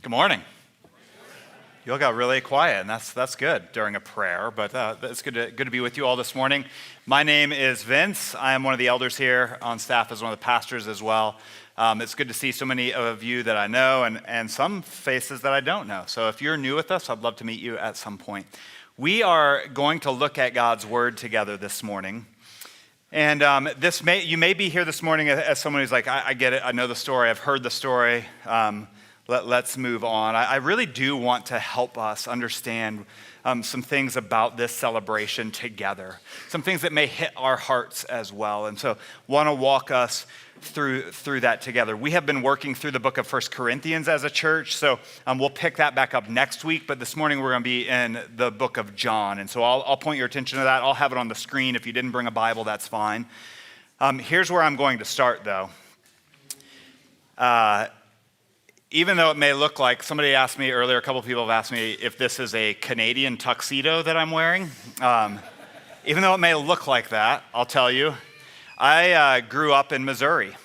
Good morning. You all got really quiet, and that's good during a prayer, but it's good to be with you all this morning. My name is Vince. I am one of the elders here on staff as one of the pastors as well. It's good to see so many of you that I know and some faces that I don't know. So if you're new with us, I'd love to meet you at some point. We are going to look at God's Word together this morning. And you may be here this morning as someone who's like, I get it, I know the story, I've heard the story. Let's move on. I really do want to help us understand some things about this celebration together, some things that may hit our hearts as well. And so want to walk us through that together. We have been working through the book of 1 Corinthians as a church, so we'll pick that back up next week, but this morning we're going to be in the book of John. And so I'll point your attention to that. I'll have it on the screen. If you didn't bring a Bible, that's fine. Here's where I'm going to start, though. Even though it may look like, somebody asked me earlier, a couple of people have asked me if this is a Canadian tuxedo that I'm wearing. Even though it may look like that, I'll tell you, I grew up in Missouri.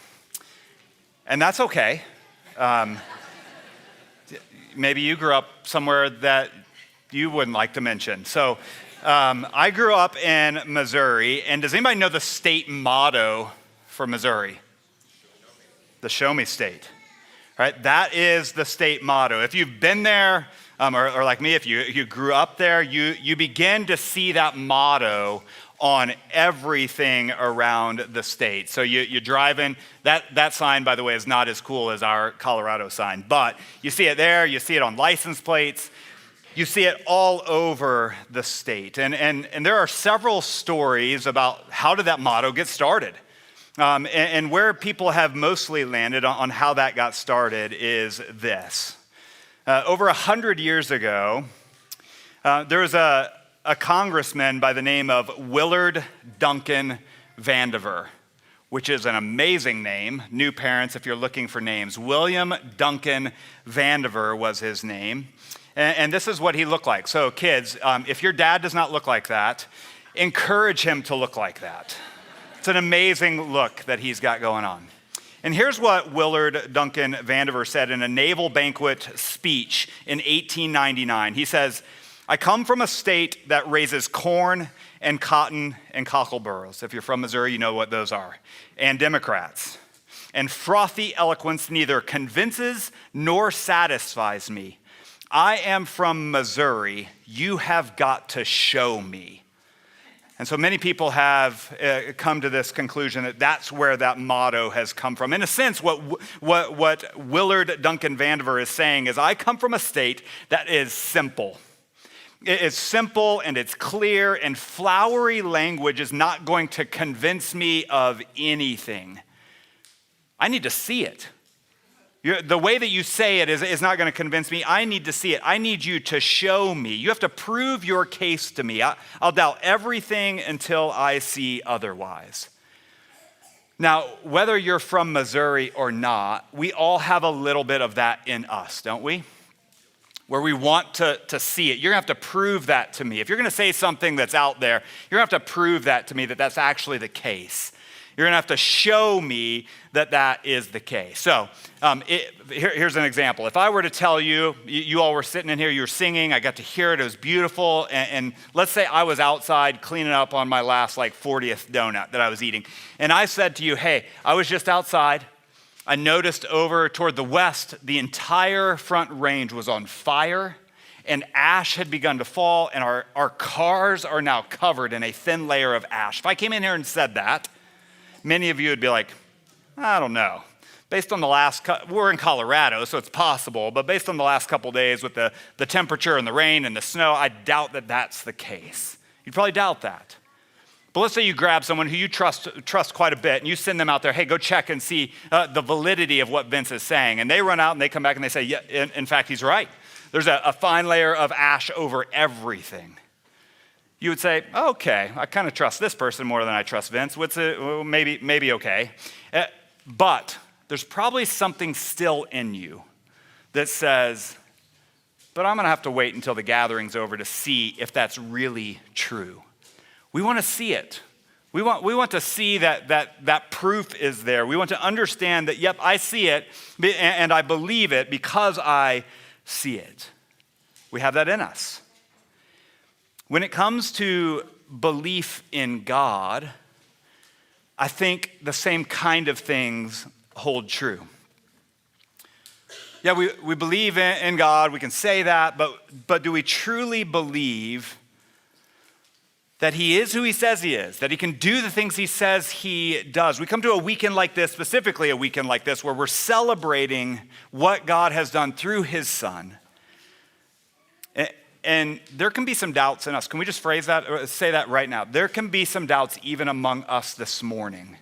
And that's okay. Maybe you grew up somewhere that you wouldn't like to mention. So I grew up in Missouri, and does anybody know the state motto for Missouri? The Show Me State. Right? That is the state motto. If you've been there, or like me, if you grew up there, you begin to see that motto on everything around the state. So you drive in, that sign, by the way, is not as cool as our Colorado sign, but you see it there, you see it on license plates, you see it all over the state. And there are several stories about how did that motto get started. And where people have mostly landed on how that got started is this. Over 100 years ago, there was a congressman by the name of Willard Duncan Vandiver, which is an amazing name. New parents, if you're looking for names. William Duncan Vandiver was his name. And this is what he looked like. So kids, if your dad does not look like that, encourage him to look like that. It's an amazing look that he's got going on. And here's what Willard Duncan Vandiver said in a naval banquet speech in 1899. He says, "I come from a state that raises corn and cotton and cockleburs." If you're from Missouri, you know what those are. "And Democrats. And frothy eloquence neither convinces nor satisfies me. I am from Missouri. You have got to show me." And so many people have come to this conclusion that that's where that motto has come from. In a sense, what Willard Duncan Vandiver is saying is, I come from a state that is simple. It is simple and it's clear, and flowery language is not going to convince me of anything. I need to see it. The way that you say it is not going to convince me. I need to see it. I need you to show me. You have to prove your case to me. I'll doubt everything until I see otherwise. Now, whether you're from Missouri or not, we all have a little bit of that in us, don't we? Where we want to see it. You're going to have to prove that to me. If you're going to say something that's out there, you're going to have to prove that to me that that's actually the case. You're going to have to show me that that is the case. So here's an example. If I were to tell you, you all were sitting in here, you were singing, I got to hear it, it was beautiful, and let's say I was outside cleaning up on my last 40th donut that I was eating, and I said to you, hey, I was just outside, I noticed over toward the west, the entire front range was on fire, and ash had begun to fall, and our cars are now covered in a thin layer of ash. If I came in here and said that, many of you would be like, I don't know. Based on we're in Colorado, so it's possible, but based on the last couple days with the temperature and the rain and the snow, I doubt that that's the case. You'd probably doubt that. But let's say you grab someone who you trust quite a bit, and you send them out there, hey, go check and see the validity of what Vince is saying. And they run out and they come back and they say, yeah, in fact, he's right. There's a fine layer of ash over everything. You would say, okay, I kind of trust this person more than I trust Vince. Maybe okay. But there's probably something still in you that says, but I'm going to have to wait until the gathering's over to see if that's really true. We want to see it. We want to see that proof is there. We want to understand that, yep, I see it and I believe it because I see it. We have that in us. When it comes to belief in God, I think the same kind of things hold true. Yeah, we believe in God, we can say that, but do we truly believe that he is who he says he is, that he can do the things he says he does? We come to a weekend like this, specifically a weekend like this, where we're celebrating what God has done through his son. And there can be some doubts in us. Can we just phrase that, or say that right now? There can be some doubts even among us this morning.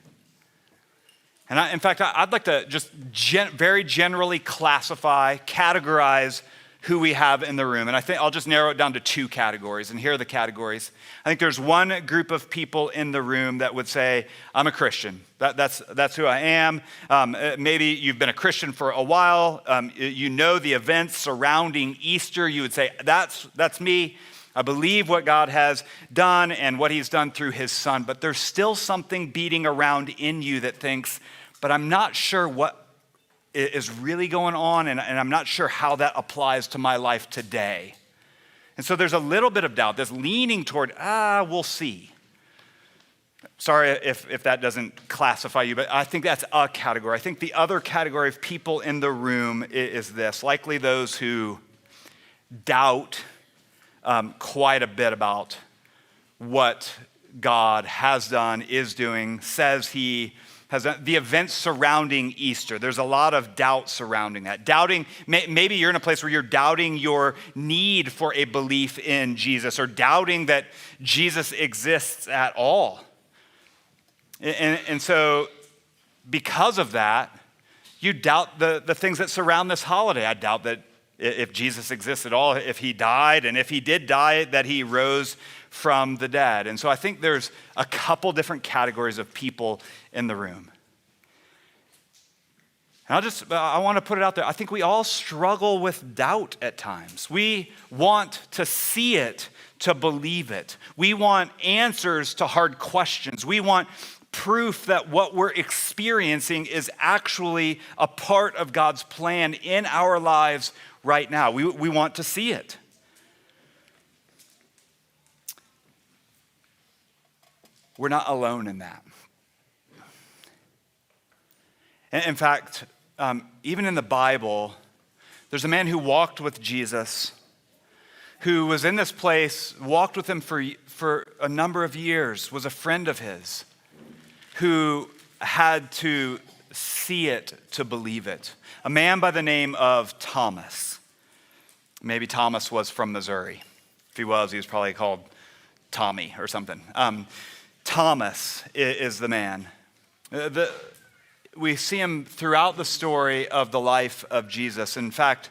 And in fact, I'd like to just very generally classify, categorize who we have in the room. And I think I'll just narrow it down to two categories. And here are the categories. I think there's one group of people in the room that would say, I'm a Christian. That's who I am. Maybe you've been a Christian for a while. You know the events surrounding Easter. You would say, that's me. I believe what God has done and what he's done through his son. But there's still something beating around in you that thinks, but I'm not sure what is really going on, and I'm not sure how that applies to my life today. And so there's a little bit of doubt, this leaning toward, we'll see. Sorry if that doesn't classify you, but I think that's a category. I think the other category of people in the room is this, likely those who doubt quite a bit about what God has done, is doing, says he has done, the events surrounding Easter. There's a lot of doubt surrounding that. Doubting, maybe you're in a place where you're doubting your need for a belief in Jesus, or doubting that Jesus exists at all. And so because of that, you doubt the things that surround this holiday. I doubt that if Jesus exists at all, if he died, and if he did die, that he rose from the dead. And so I think there's a couple different categories of people in the room. And I want to put it out there. I think we all struggle with doubt at times. We want to see it, to believe it. We want answers to hard questions. We want proof that what we're experiencing is actually a part of God's plan in our lives right now. We want to see it. We're not alone in that. In fact, even in the Bible, there's a man who walked with Jesus, who was in this place, walked with him for a number of years, was a friend of his, who had to see it to believe it. A man by the name of Thomas. Maybe Thomas was from Missouri. If he was probably called Tommy or something. Thomas is the man. We see him throughout the story of the life of Jesus. In fact,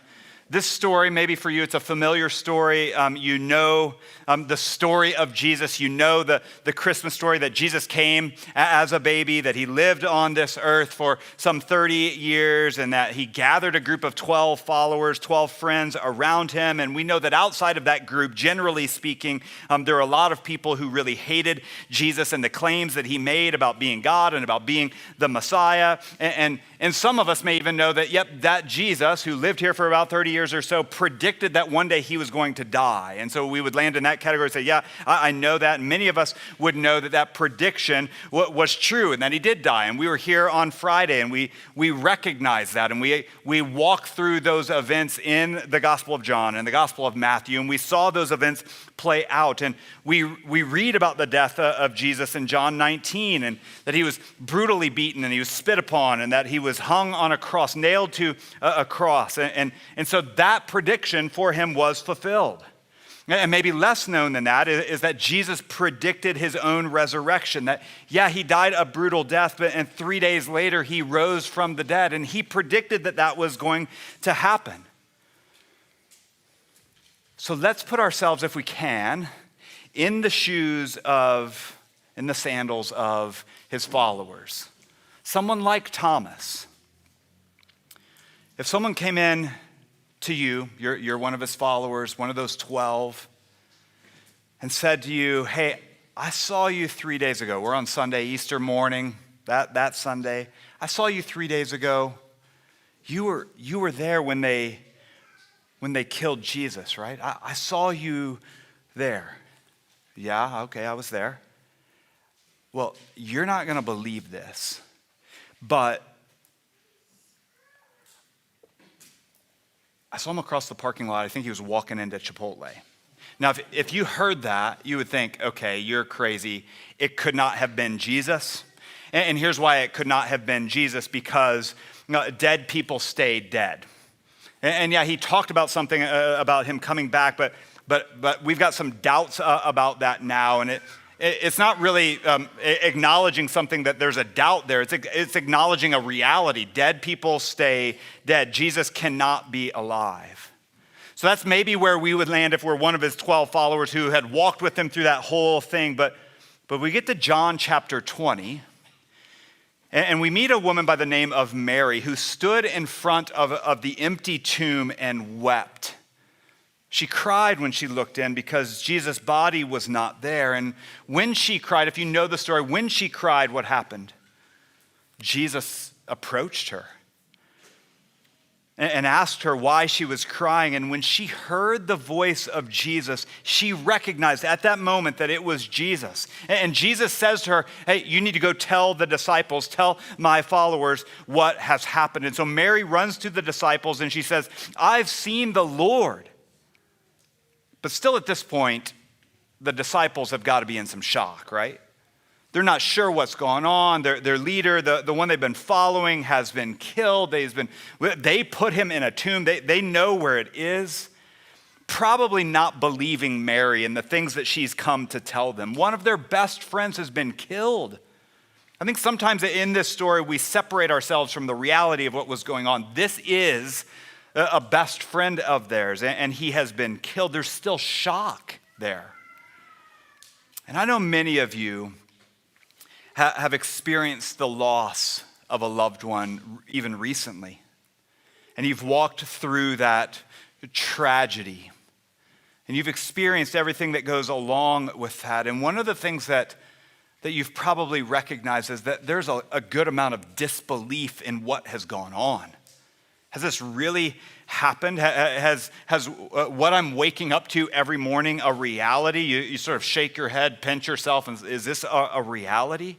this story, maybe for you, it's a familiar story. You know the story of Jesus. You know the Christmas story, that Jesus came as a baby, that he lived on this earth for some 30 years, and that he gathered a group of 12 followers, 12 friends around him. And we know that outside of that group, generally speaking, there are a lot of people who really hated Jesus and the claims that he made about being God and about being the Messiah. And some of us may even know that, that Jesus, who lived here for about 30 years or so, predicted that one day he was going to die. And so we would land in that category and say, I know that. And many of us would know that prediction was true and that he did die. And we were here on Friday and we recognize that. And we walk through those events in the Gospel of John and the Gospel of Matthew. And we saw those events play out. And we read about the death of Jesus in John 19, and that he was brutally beaten and he was spit upon and that he was hung on a cross, nailed to a cross. And so that prediction for him was fulfilled. And maybe less known than that is that Jesus predicted his own resurrection, that he died a brutal death, and 3 days later he rose from the dead, and he predicted that was going to happen. So let's put ourselves, if we can, in the sandals of his followers. Someone like Thomas. If someone came in to you, you're one of his followers, one of those 12, and said to you, hey, I saw you 3 days ago. We're on Sunday, Easter morning, that Sunday. I saw you 3 days ago. You were there when they when they killed Jesus, right? I saw you there. Yeah, okay, I was there. Well, you're not going to believe this, but I saw him across the parking lot. I think he was walking into Chipotle. Now, if you heard that, you would think, okay, you're crazy. It could not have been Jesus. And here's why it could not have been Jesus, because dead people stay dead. And yeah, he talked about something about him coming back, but we've got some doubts about that now. And it's not really acknowledging something that there's a doubt there. It's acknowledging a reality. Dead people stay dead. Jesus cannot be alive. So that's maybe where we would land if we're one of his 12 followers who had walked with him through that whole thing. But we get to John chapter 20, and we meet a woman by the name of Mary who stood in front of the empty tomb and wept. She cried when she looked in because Jesus' body was not there. And when she cried, if you know the story, when she cried, what happened? Jesus approached her and asked her why she was crying. And when she heard the voice of Jesus, she recognized at that moment that it was Jesus. And Jesus says to her, hey, you need to go tell the disciples, tell my followers what has happened. And so Mary runs to the disciples and she says, I've seen the Lord. But still at this point, the disciples have got to be in some shock, right? They're not sure what's going on. Their leader, the one they've been following, has been killed. They put him in a tomb. They know where it is. Probably not believing Mary and the things that she's come to tell them. One of their best friends has been killed. I think sometimes in this story, we separate ourselves from the reality of what was going on. This is a best friend of theirs, and he has been killed. There's still shock there. And I know many of you have experienced the loss of a loved one even recently. And you've walked through that tragedy. And you've experienced everything that goes along with that. And one of the things that you've probably recognized is that there's a good amount of disbelief in what has gone on. Has this really happened? Has what I'm waking up to every morning a reality? You sort of shake your head, pinch yourself, and is this a reality?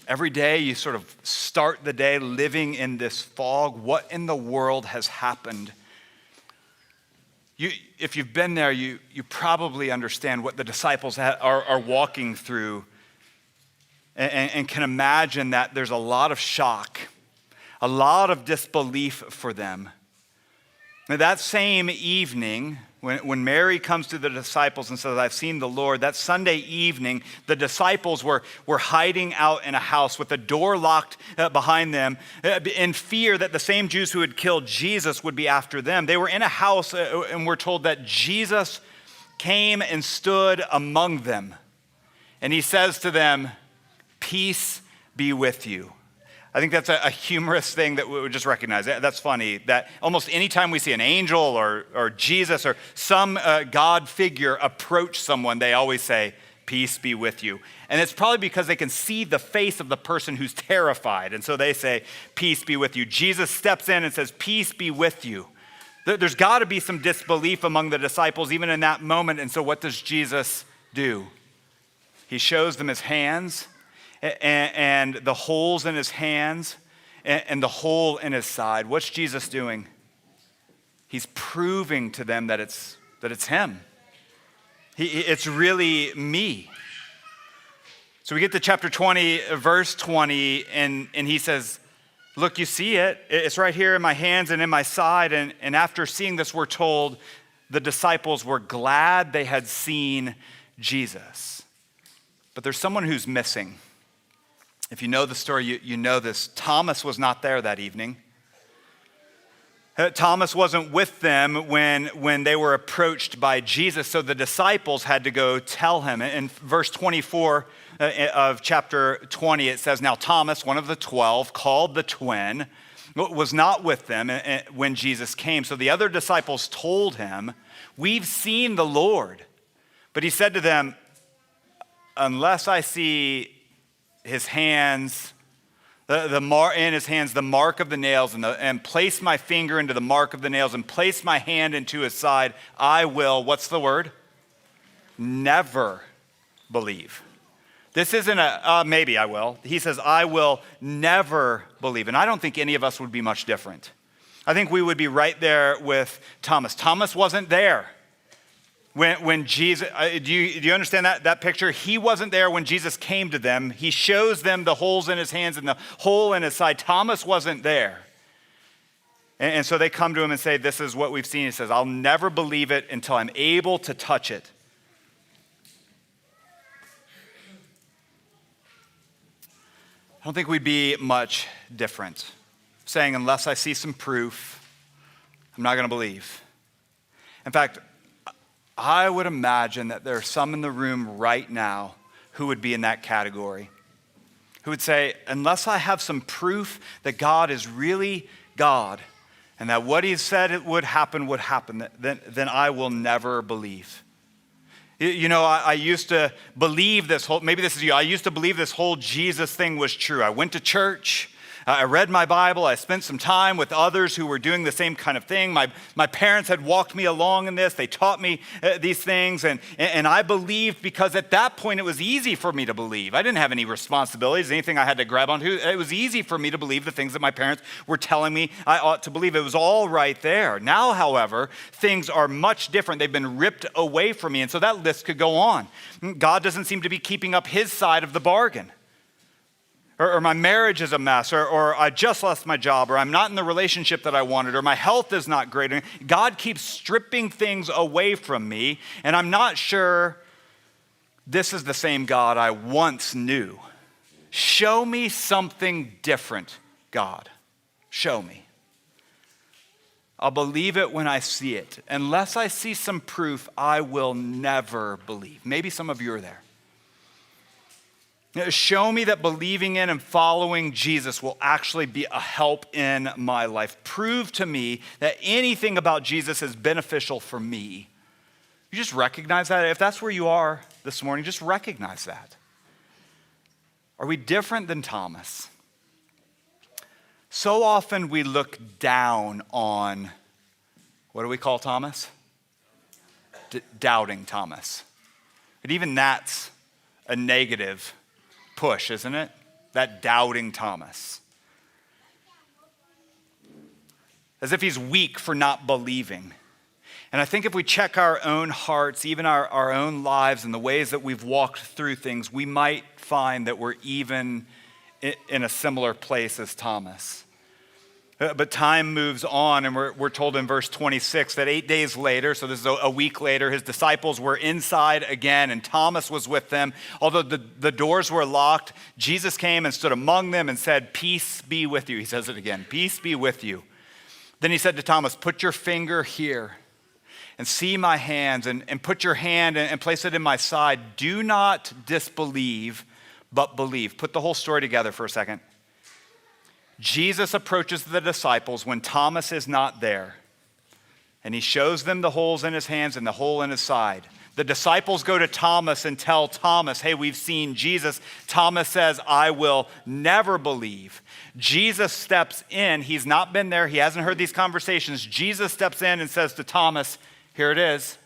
Every day you sort of start the day living in this fog. What in the world has happened? If you've been there, you probably understand what the disciples are walking through and can imagine that there's a lot of shock, a lot of disbelief for them. Now, that same evening, when Mary comes to the disciples and says, I've seen the Lord, that Sunday evening, the disciples were hiding out in a house with the door locked behind them in fear that the same Jews who had killed Jesus would be after them. They were in a house and we're told that Jesus came and stood among them. And he says to them, peace be with you. I think that's a humorous thing that we would just recognize. That's funny, that almost anytime we see an angel or Jesus or some God figure approach someone, they always say, peace be with you. And it's probably because they can see the face of the person who's terrified. And so they say, peace be with you. Jesus steps in and says, peace be with you. There's got to be some disbelief among the disciples even in that moment. And so what does Jesus do? He shows them his hands and the holes in his hands and the hole in his side. What's Jesus doing? He's proving to them that it's him. It's really me. So we get to chapter 20, verse 20, and he says, look, you see it. It's right here in my hands and in my side. And after seeing this, we're told the disciples were glad they had seen Jesus. But there's someone who's missing. If you know the story, you know this. Thomas was not there that evening. Thomas wasn't with them when they were approached by Jesus, so the disciples had to go tell him. In verse 24 of chapter 20, it says, now Thomas, one of the 12, called the twin, was not with them when Jesus came. So the other disciples told him, we've seen the Lord. But he said to them, unless I see his hands, in his hands the mark of the nails, and place my finger into the mark of the nails, and place my hand into his side, I will, what's the word? Never believe. This isn't maybe I will. He says, I will never believe. And I don't think any of us would be much different. I think we would be right there with Thomas. Thomas wasn't there when Jesus, do you understand that picture? He wasn't there when Jesus came to them. He shows them the holes in his hands and the hole in his side. Thomas wasn't there. And so they come to him and say, this is what we've seen. He says, I'll never believe it until I'm able to touch it. I don't think we'd be much different, saying, unless I see some proof, I'm not going to believe. In fact, I would imagine that there are some in the room right now who would be in that category, who would say, unless I have some proof that God is really God and that what he said it would happen, then I will never believe. You know, I used to believe this whole, maybe this is you, I used to believe this whole Jesus thing was true. I went to church, I read my Bible, I spent some time with others who were doing the same kind of thing. My parents had walked me along in this, they taught me these things, and I believed because at that point it was easy for me to believe. I didn't have any responsibilities, anything I had to grab onto. It was easy for me to believe the things that my parents were telling me I ought to believe. It was all right there. Now, however, things are much different. They've been ripped away from me, and so that list could go on. God doesn't seem to be keeping up his side of the bargain. Or my marriage is a mess, or I just lost my job, or I'm not in the relationship that I wanted, or my health is not great. God keeps stripping things away from me, and I'm not sure this is the same God I once knew. Show me something different, God. Show me. I'll believe it when I see it. Unless I see some proof, I will never believe. Maybe some of you are there. Show me that believing in and following Jesus will actually be a help in my life. Prove to me that anything about Jesus is beneficial for me. You just recognize that. If that's where you are this morning, just recognize that. Are we different than Thomas? So often we look down on, what do we call Thomas? Doubting Thomas. And even that's a negative push, isn't it? That doubting Thomas. As if he's weak for not believing. And I think if we check our own hearts, even our own lives and the ways that we've walked through things, we might find that we're even in a similar place as Thomas. But time moves on, and we're told in verse 26 that 8 days later, so this is a week later, his disciples were inside again, and Thomas was with them. Although the doors were locked, Jesus came and stood among them and said, "Peace be with you." He says it again, "Peace be with you." Then he said to Thomas, "Put your finger here and see my hands, and put your hand and place it in my side. Do not disbelieve, but believe." Put the whole story together for a second. Jesus approaches the disciples when Thomas is not there, and he shows them the holes in his hands and the hole in his side. The disciples go to Thomas and tell Thomas, "Hey, we've seen Jesus." Thomas says, "I will never believe." Jesus steps in. He's not been there. He hasn't heard these conversations. Jesus steps in and says to Thomas, "Here it is.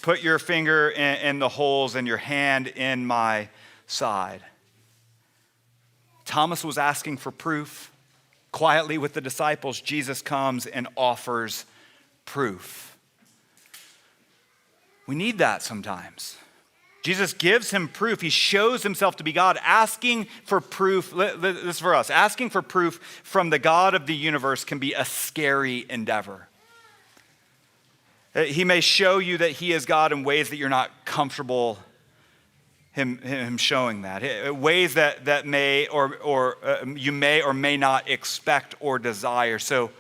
Put your finger in the holes and your hand in my side." Thomas was asking for proof. Quietly with the disciples, Jesus comes and offers proof. We need that sometimes. Jesus gives him proof. He shows himself to be God, asking for proof. This is for us. Asking for proof from the God of the universe can be a scary endeavor. He may show you that he is God in ways that you're not comfortable him showing that. Ways that may or you may or may not expect or desire. So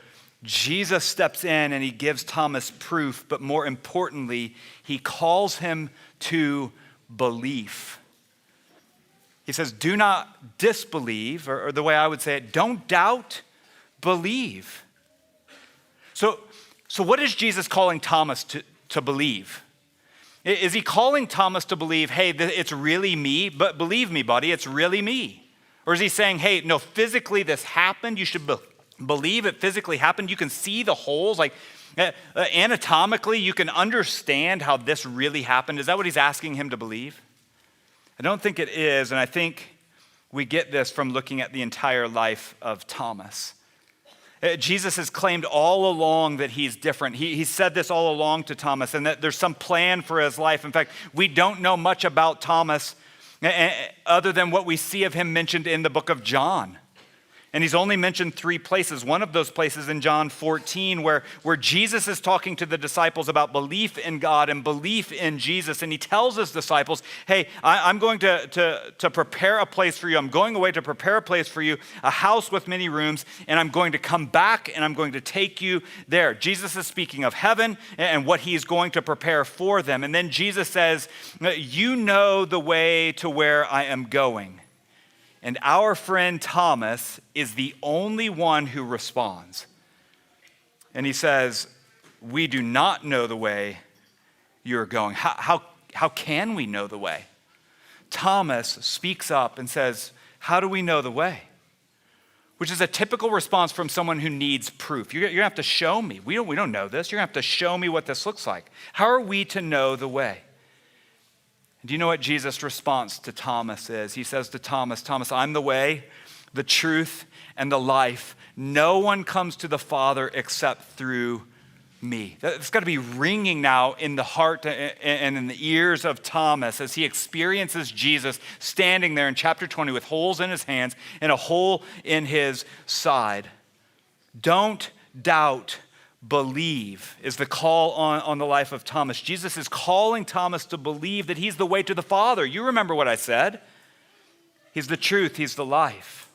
Jesus steps in and he gives Thomas proof, but more importantly, he calls him to belief. He says, do not disbelieve, or the way I would say it, don't doubt, believe. So what is Jesus calling Thomas to believe? Is he calling Thomas to believe, hey, it's really me? But believe me, buddy, it's really me. Or is he saying, hey, no, physically this happened. You should believe it physically happened. You can see the holes. Like anatomically, you can understand how this really happened. Is that what he's asking him to believe? I don't think it is. And I think we get this from looking at the entire life of Thomas. Jesus has claimed all along that he's different. He said this all along to Thomas, and that there's some plan for his life. In fact, we don't know much about Thomas other than what we see of him mentioned in the book of John. And he's only mentioned 3 places. One of those places in John 14 where Jesus is talking to the disciples about belief in God and belief in Jesus. And he tells his disciples, hey, I'm going to prepare a place for you. I'm going away to prepare a place for you, a house with many rooms, and I'm going to come back and I'm going to take you there. Jesus is speaking of heaven and what he's going to prepare for them. And then Jesus says, you know the way to where I am going. And our friend Thomas is the only one who responds. And he says, we do not know the way you're going. How can we know the way? Thomas speaks up and says, how do we know the way? Which is a typical response from someone who needs proof. You're going to have to show me. We don't know this. You're going to have to show me what this looks like. How are we to know the way? Do you know what Jesus' response to Thomas is? He says to Thomas, Thomas, I'm the way, the truth, and the life. No one comes to the Father except through me. It's got to be ringing now in the heart and in the ears of Thomas as he experiences Jesus standing there in chapter 20 with holes in his hands and a hole in his side. Don't doubt. Believe is the call on the life of Thomas. Jesus is calling Thomas to believe that he's the way to the Father. You remember what I said. He's the truth. He's the life.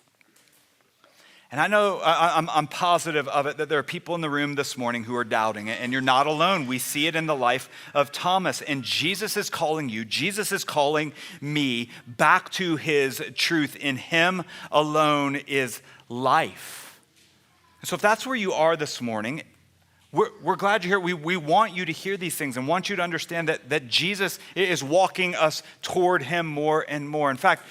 And I know, I'm positive of it, that there are people in the room this morning who are doubting it, and you're not alone. We see it in the life of Thomas, and Jesus is calling you, Jesus is calling me back to his truth. In him alone is life. So if that's where you are this morning, we're glad you're here. We want you to hear these things and want you to understand that Jesus is walking us toward him more and more. In fact,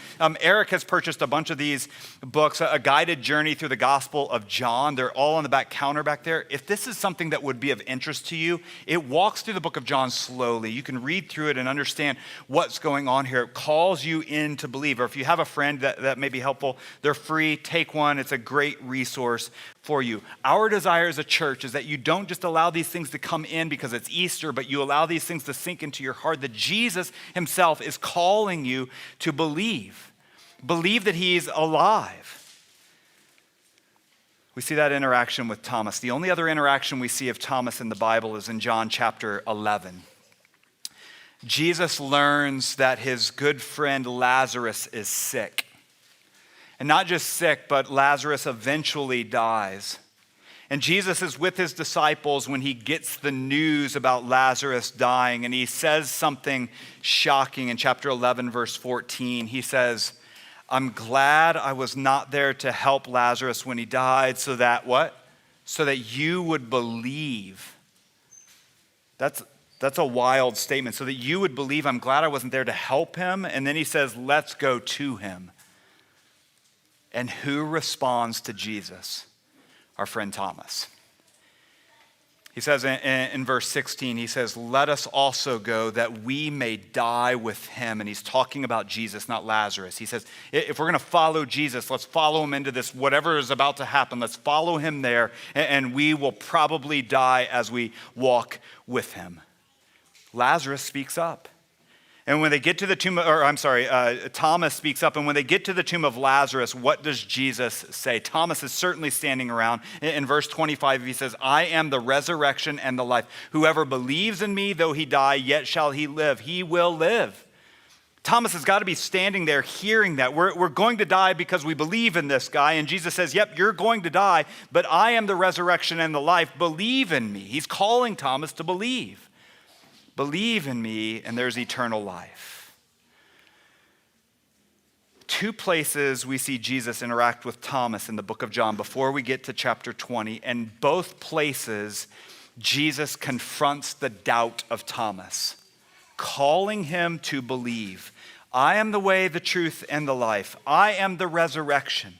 Eric has purchased a bunch of these books, a guided journey through the Gospel of John. They're all on the back counter back there. If this is something that would be of interest to you, it walks through the book of John slowly. You can read through it and understand what's going on here. It calls you in to believe. Or if you have a friend that may be helpful, they're free. Take one. It's a great resource for you. Our desire as a church is that you don't just allow these things to come in because it's Easter, but you allow these things to sink into your heart, that Jesus himself is calling you to believe. Believe that he's alive. We see that interaction with Thomas. The only other interaction we see of Thomas in the Bible is in John chapter 11. Jesus learns that his good friend Lazarus is sick. And not just sick, but Lazarus eventually dies. And Jesus is with his disciples when he gets the news about Lazarus dying, and he says something shocking in chapter 11, verse 14. He says, I'm glad I was not there to help Lazarus when he died, so that what? So that you would believe. That's a wild statement. So that you would believe. I'm glad I wasn't there to help him. And then he says, let's go to him. And who responds to Jesus? Our friend Thomas. He says in verse 16, he says, let us also go that we may die with him. And he's talking about Jesus, not Lazarus. He says, if we're going to follow Jesus, let's follow him into this, whatever is about to happen. Let's follow him there, and we will probably die as we walk with him. Lazarus speaks up. And when they get to the tomb, Thomas speaks up. And when they get to the tomb of Lazarus, what does Jesus say? Thomas is certainly standing around. In verse 25, he says, I am the resurrection and the life. Whoever believes in me, though he die, yet shall he live. He will live. Thomas has got to be standing there hearing that. We're going to die because we believe in this guy. And Jesus says, yep, you're going to die, but I am the resurrection and the life. Believe in me. He's calling Thomas to believe. Believe in me, and there's eternal life. Two places we see Jesus interact with Thomas in the book of John before we get to chapter 20. And both places, Jesus confronts the doubt of Thomas, calling him to believe. I am the way, the truth, and the life. I am the resurrection.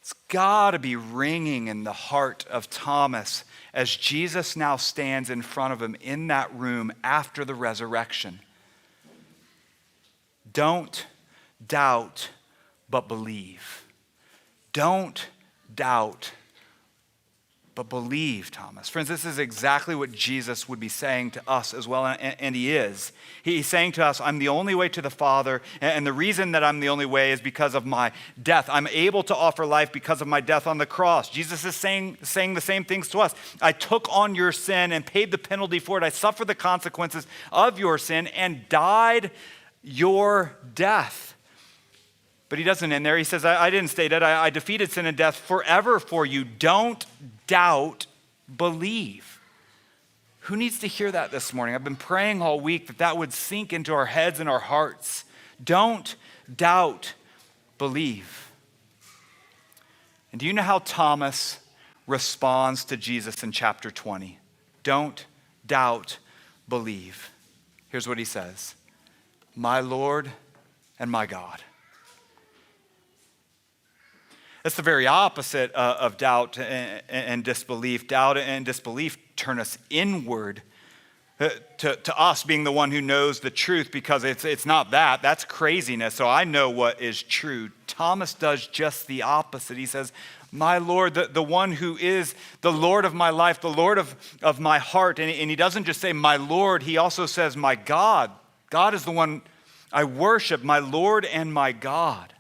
It's got to be ringing in the heart of Thomas as Jesus now stands in front of him in that room after the resurrection. Don't doubt, but believe. Don't doubt, but believe, Thomas. Friends, this is exactly what Jesus would be saying to us as well, and he is. He's saying to us, I'm the only way to the Father, and the reason that I'm the only way is because of my death. I'm able to offer life because of my death on the cross. Jesus is saying the same things to us. I took on your sin and paid the penalty for it. I suffered the consequences of your sin and died your death. But he doesn't end there. He says, I didn't stay dead. I defeated sin and death forever for you. Don't doubt, believe. Who needs to hear that this morning? I've been praying all week that that would sink into our heads and our hearts. Don't doubt, believe. And do you know how Thomas responds to Jesus in chapter 20? Don't doubt, believe. Here's what he says. My Lord and my God. That's the very opposite of doubt and disbelief. Doubt and disbelief turn us inward to us being the one who knows the truth, because it's not that. That's craziness. So I know what is true. Thomas does just the opposite. He says, my Lord, the one who is the Lord of my life, the Lord of my heart. And he doesn't just say my Lord, he also says my God. God is the one I worship, my Lord and my God.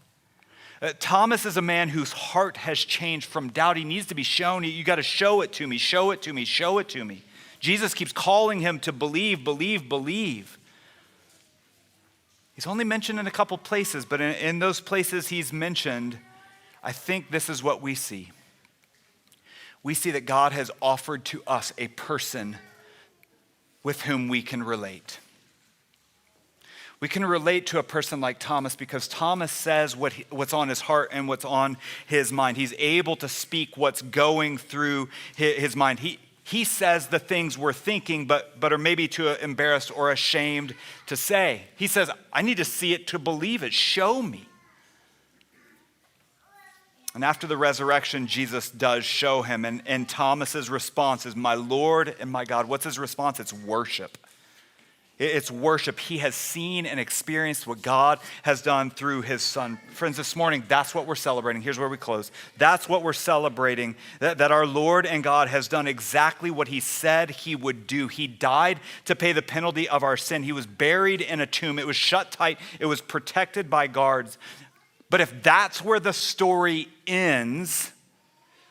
Thomas is a man whose heart has changed from doubt. He needs to be shown. You got to show it to me, show it to me, show it to me. Jesus keeps calling him to believe, believe, believe. He's only mentioned in a couple places, but in those places he's mentioned, I think this is what we see. We see that God has offered to us a person with whom we can relate. We can relate to a person like Thomas because Thomas says what's on his heart and what's on his mind. He's able to speak what's going through his mind. He says the things we're thinking, but are maybe too embarrassed or ashamed to say. He says, I need to see it to believe it. Show me. And after the resurrection, Jesus does show him. And Thomas's response is, my Lord and my God. What's his response? It's worship. It's worship. He has seen and experienced what God has done through his son. Friends, this morning, that's what we're celebrating. Here's where we close. That's what we're celebrating, that our Lord and God has done exactly what he said he would do. He died to pay the penalty of our sin. He was buried in a tomb. It was shut tight. It was protected by guards. But if that's where the story ends,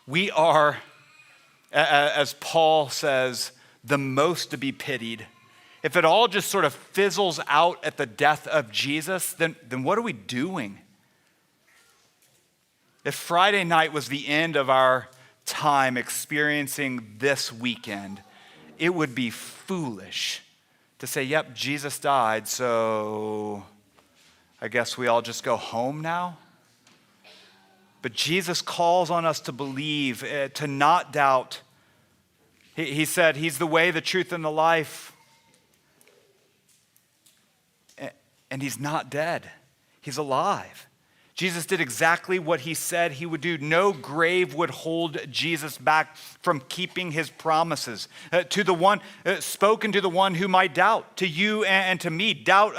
we are, as Paul says, the most to be pitied. If it all just sort of fizzles out at the death of Jesus, then what are we doing? If Friday night was the end of our time experiencing this weekend, it would be foolish to say, yep, Jesus died, so I guess we all just go home now. But Jesus calls on us to believe, to not doubt. He said he's the way, the truth, and the life. And he's not dead. He's alive. Jesus did exactly what he said he would do. No grave would hold Jesus back from keeping his promises. To the one, spoken to the one who might doubt, to you and to me. Doubt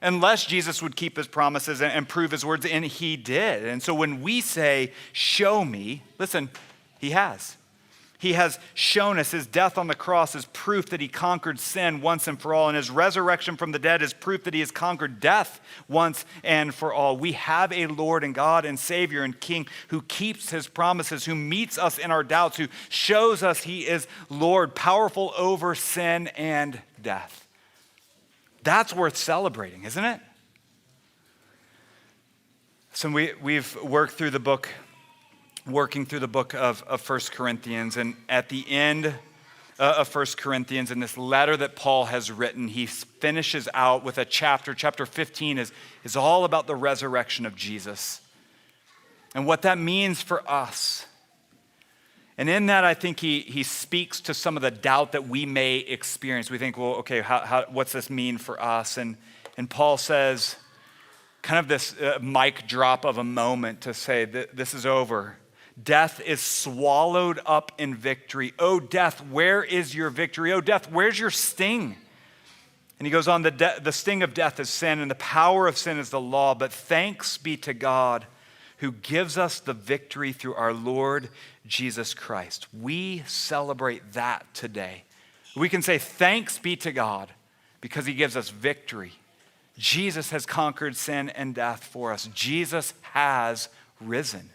unless Jesus would keep his promises and prove his words, and he did. And so when we say, show me, listen, he has. He has shown us. His death on the cross is proof that he conquered sin once and for all. And his resurrection from the dead is proof that he has conquered death once and for all. We have a Lord and God and Savior and King who keeps his promises, who meets us in our doubts, who shows us he is Lord, powerful over sin and death. That's worth celebrating, isn't it? So we've working through the book of 1 Corinthians. And at the end of 1 Corinthians, in this letter that Paul has written, he finishes out with a chapter. Chapter 15 is all about the resurrection of Jesus and what that means for us. And in that, I think he speaks to some of the doubt that we may experience. We think, well, okay, what's this mean for us? And And Paul says, kind of this mic drop of a moment to say that this is over. Death is swallowed up in victory. Oh, death, where is your victory? Oh, death, where's your sting? And he goes on, the sting of death is sin, and the power of sin is the law. But thanks be to God who gives us the victory through our Lord Jesus Christ. We celebrate that today. We can say thanks be to God because he gives us victory. Jesus has conquered sin and death for us. Jesus has risen.